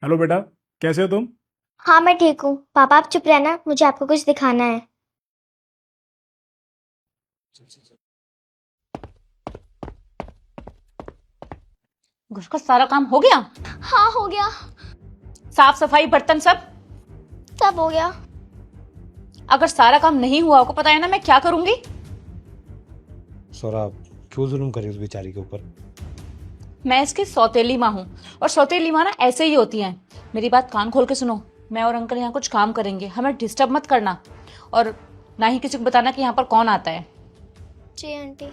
Hello बेटा, कैसे हो तुम? हाँ मैं ठीक हूँ। पापा आप चुप रहना, मुझे आपको कुछ दिखाना है। घर का सारा काम हो गया। हाँ हो गया। साफ सफाई बर्तन सब। सब हो गया। अगर सारा काम नहीं हुआ, आपको पता है ना मैं क्या करूंगी। सौरभ, क्यों जुल्म करे उस बेचारी के ऊपर? मैं इसकी सौतेली माँ हूँ और सौतेली माँ ना ऐसे ही होती हैं। मेरी बात कान खोल के सुनो। मैं और अंकल यहाँ कुछ काम करेंगे, हमें डिस्टर्ब मत करना और ना ही किसी को बताना कि यहाँ पर कौन आता है। जी आंटी।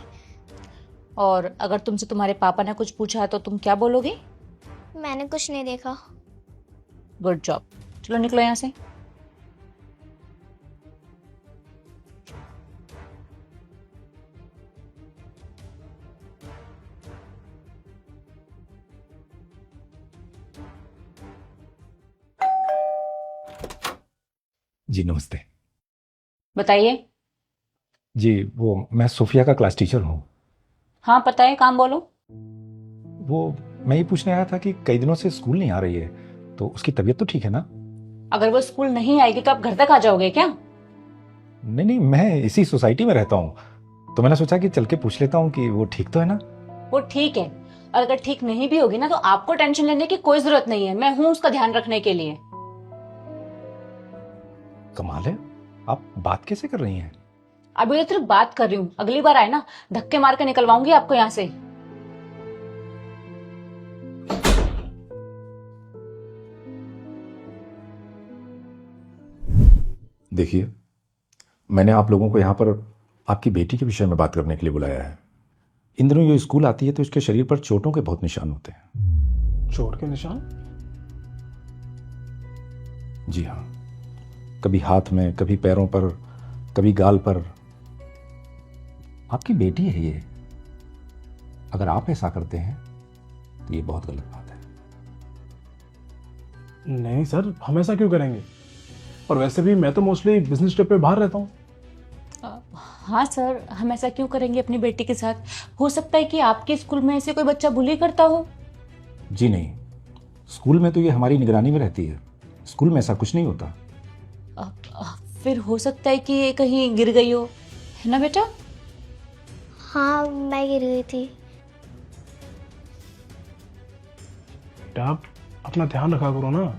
और अगर तुमसे तुम्हारे पापा ने कुछ पूछा है तो तुम क्या बोलोगी? मैंने कुछ नहीं देखा। Good job. चलो निकलो यहाँ से। जी नमस्ते। बताइए। जी वो मैं सोफिया का क्लास टीचर हूँ। हाँ पता है, काम बोलो। वो मैं ये पूछने आया था कि कई दिनों से स्कूल नहीं आ रही है, तो उसकी तबीयत तो ठीक है ना? अगर वो स्कूल नहीं आएगी तो आप घर तक आ जाओगे क्या? नहीं नहीं, मैं इसी सोसाइटी में रहता हूँ, तो मैंने सोचा कि चल के पूछ लेता हूँ कि वो ठीक तो है ना। वो ठीक है, और अगर ठीक नहीं भी होगी ना तो आपको टेंशन लेने की कोई जरूरत नहीं है, मैं हूं उसका ध्यान रखने के लिए। कमाल है, आप बात कैसे कर रही हैं? अभी तो सिर्फ बात कर रही हूँ, अगली बार आए ना धक्के मार के निकलवाऊंगी आपको यहाँ से। देखिए, मैंने आप लोगों को यहाँ पर आपकी बेटी के विषय में बात करने के लिए बुलाया है। इन दिनों ये स्कूल आती है तो इसके शरीर पर चोटों के बहुत निशान होते हैं। चोट के निशान? जी हाँ, कभी हाथ में, कभी पैरों पर, कभी गाल पर। आपकी बेटी है ये, अगर आप ऐसा करते हैं तो ये बहुत गलत बात है। नहीं सर, हम ऐसा क्यों करेंगे? और वैसे भी मैं तो मोस्टली बिजनेस ट्रिप पे बाहर रहता हूँ। हाँ सर, हम ऐसा क्यों करेंगे अपनी बेटी के साथ? हो सकता है कि आपके स्कूल में ऐसे कोई बच्चा बुली करता हो। जी नहीं, स्कूल में तो ये हमारी निगरानी में रहती है, स्कूल में ऐसा कुछ नहीं होता। फिर हो सकता है कि ये कहीं गिर गई हो, है ना बेटा? हाँ मैं गिर गई थी। बेटा आप अपना ध्यान रखा करो ना।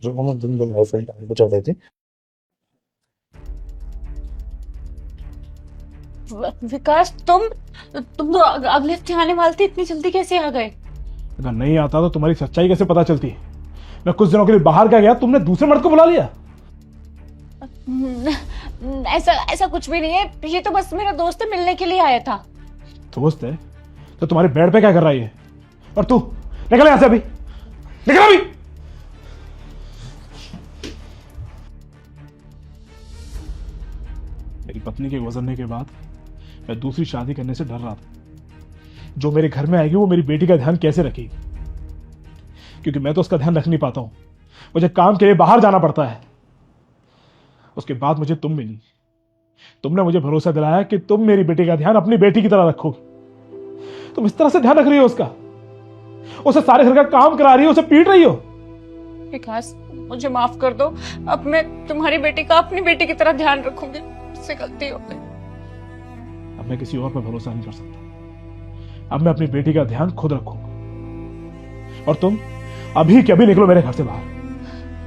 जो हम दिन दिन गर्लफ्रेंड आगे चल रहे थे। विकास, तुम तो अगले हफ्ते आने वाले थे, इतनी जल्दी कैसे आ गए? अगर नहीं आता तो तुम्हारी सच्चाई कैसे पता चलती? मैं कुछ दिनों के लिए बाहर क्या गया, तुमने दूसरे मर्द को बुला लिया। ऐसा ऐसा कुछ भी नहीं है, ये तो बस मेरा दोस्त है, मिलने के लिए आया था। दोस्त है तो तुम्हारे बेड पे क्या कर रहा है ये? और तू निकल यहां से अभी, निकल अभी। मेरी पत्नी के गुजरने के बाद मैं दूसरी शादी करने से डर रहा था। जो मेरे घर में आएगी वो मेरी बेटी का ध्यान कैसे रखेगी? क्योंकि मैं तो उसका ध्यान रख नहीं पाता हूं, मुझे काम के लिए बाहर जाना पड़ता है। उसके बाद मुझे तुम मिली, तुमने मुझे भरोसा दिलाया कि तुम मेरी बेटी का ध्यान अपनी बेटी की तरह रखोगी। तुम इस तरह से ध्यान रख रही हो उसका, उसे सारे घर का काम करा रही हो, उसे पीट रही हो। विकास, मुझे माफ कर दो, अब मैं तुम्हारी बेटी का अपनी बेटी की तरह ध्यान रखूंगी, मुझसे गलती हो गई। अब मैं किसी और पर भरोसा नहीं कर सकता, अब मैं अपनी बेटी का ध्यान खुद रखूंगा। और तुम अभी के अभी निकलो मेरे घर से बाहर।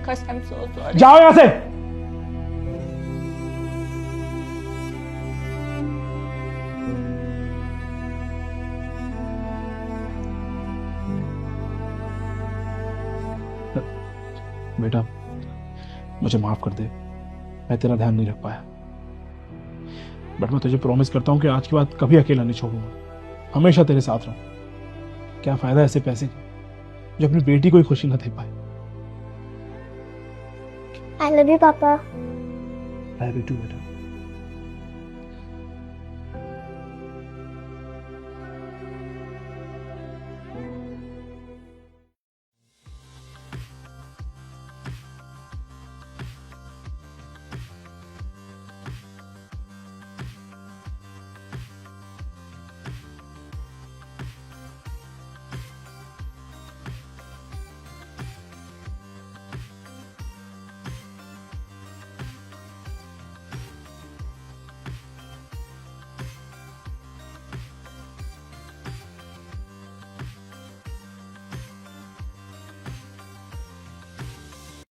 I'm so sorry। जाओ यहां से। बेटा मुझे माफ कर दे, मैं तेरा ध्यान नहीं रख पाया, बट मैं तुझे प्रॉमिस करता हूं कि आज के बाद कभी अकेला नहीं छोड़ूंगा, हमेशा तेरे साथ रहूं। क्या फायदा ऐसे पैसे का जो अपनी बेटी को ही खुशी ना दे पाए। आई लव यू पापा। आई लव यू टू बेटा।